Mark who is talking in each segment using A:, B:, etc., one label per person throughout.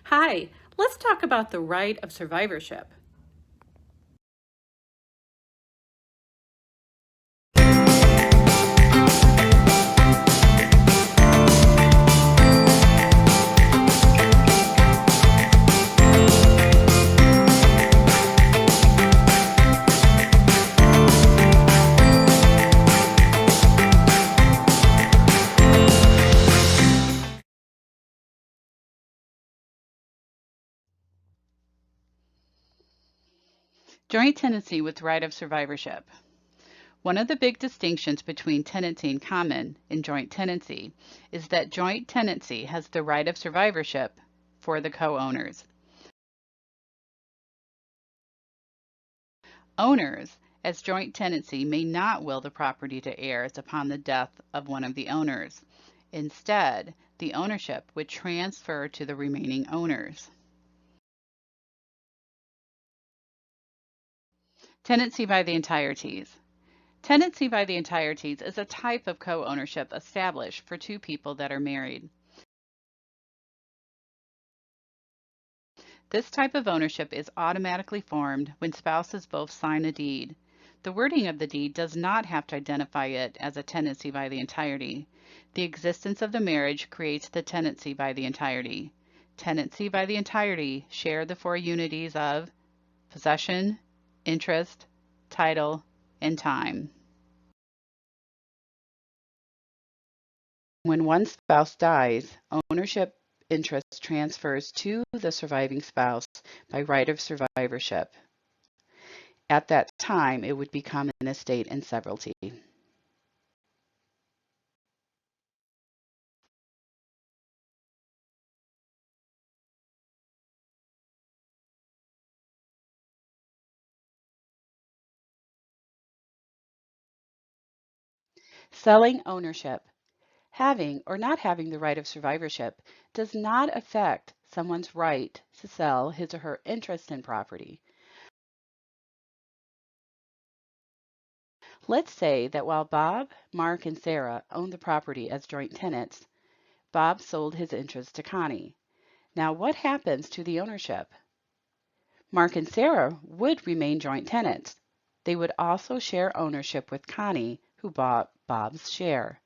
A: Hi, let's talk about the right of survivorship.
B: Joint tenancy with right of survivorship. One of the big distinctions between tenancy in common and joint tenancy is that joint tenancy has the right of survivorship for the co-owners. Owners, as joint tenancy, may not will the property to heirs upon the death of one of the owners. Instead, the ownership would transfer to the remaining owners. Tenancy by the entireties. Tenancy by the entireties is a type of co-ownership established for two people that are married. This type of ownership is automatically formed when spouses both sign a deed. The wording of the deed does not have to identify it as a tenancy by the entirety. The existence of the marriage creates the tenancy by the entirety. Tenancy by the entirety share the four unities of possession, interest, title, and time. When one spouse dies, ownership interest transfers to the surviving spouse by right of survivorship. At that time, it would become an estate in severalty. Selling ownership. Having or not having the right of survivorship does not affect someone's right to sell his or her interest in property. Let's say that while Bob, Mark, and Sarah owned the property as joint tenants, Bob sold his interest to Connie. Now, what happens to the ownership? Mark and Sarah would remain joint tenants. They would also share ownership with Connie, who bought Bob's share.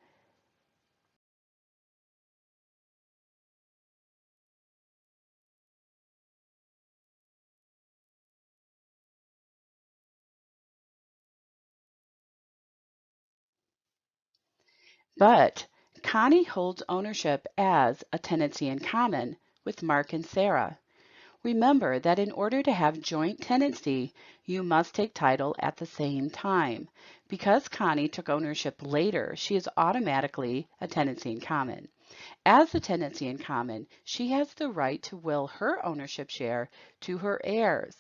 B: But Connie holds ownership as a tenancy in common with Mark and Sarah. Remember that in order to have joint tenancy, you must take title at the same time. Because Connie took ownership later, she is automatically a tenancy in common. As a tenancy in common, she has the right to will her ownership share to her heirs.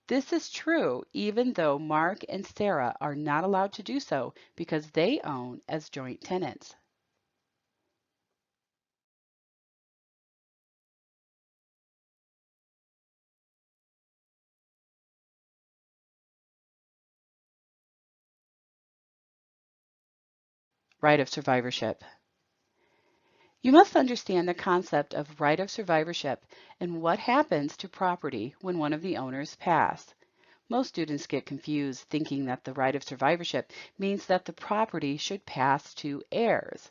B: This is true even though Mark and Sarah are not allowed to do so because they own as joint tenants. Right of survivorship. You must understand the concept of right of survivorship and what happens to property when one of the owners pass. Most students get confused thinking that the right of survivorship means that the property should pass to heirs.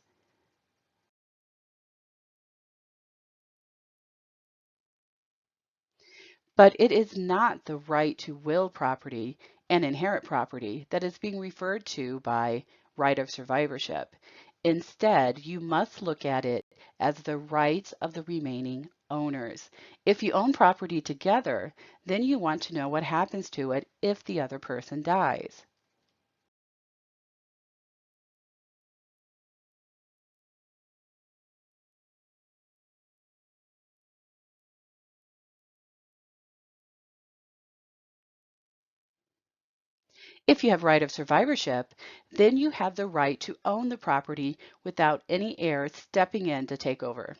B: But it is not the right to will property and inherit property that is being referred to by right of survivorship. Instead, you must look at it as the rights of the remaining owners. If you own property together, then you want to know what happens to it if the other person dies. If you have right of survivorship, then you have the right to own the property without any heirs stepping in to take over.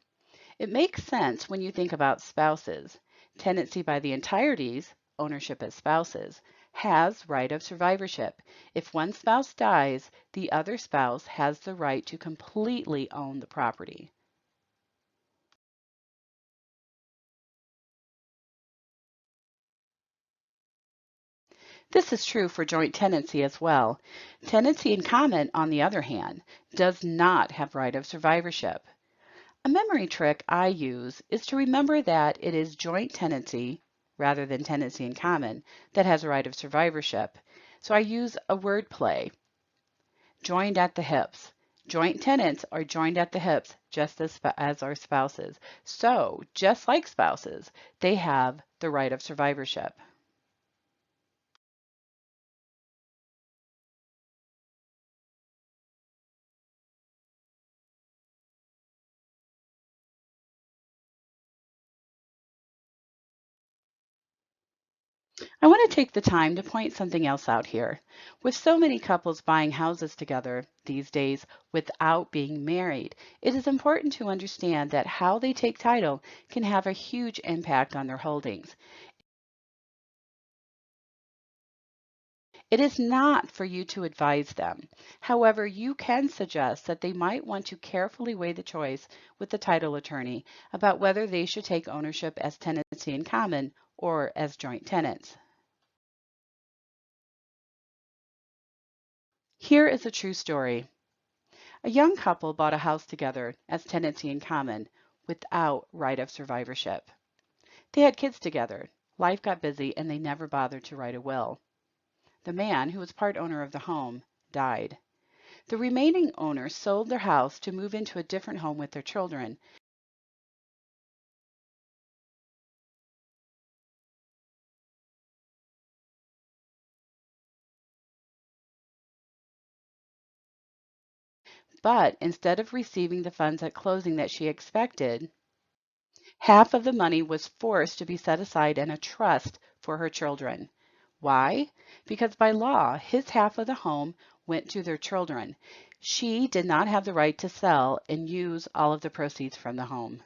B: It makes sense when you think about spouses. Tenancy by the entireties, ownership as spouses, has right of survivorship. If one spouse dies, the other spouse has the right to completely own the property. This is true for joint tenancy as well. Tenancy in common, on the other hand, does not have right of survivorship. A memory trick I use is to remember that it is joint tenancy, rather than tenancy in common, that has right of survivorship. So I use a word play, joined at the hips. Joint tenants are joined at the hips just as our spouses. So, just like spouses, they have the right of survivorship. I want to take the time to point something else out here. With so many couples buying houses together these days without being married, it is important to understand that how they take title can have a huge impact on their holdings. It is not for you to advise them. However, you can suggest that they might want to carefully weigh the choice with the title attorney about whether they should take ownership as tenancy in common or as joint tenants. Here is a true story. A young couple bought a house together as tenancy in common without right of survivorship. They had kids together. Life got busy and they never bothered to write a will. The man, who was part owner of the home, died. The remaining owners sold their house to move into a different home with their children. But instead of receiving the funds at closing that she expected, half of the money was forced to be set aside in a trust for her children. Why? Because by law, his half of the home went to their children. She did not have the right to sell and use all of the proceeds from the home.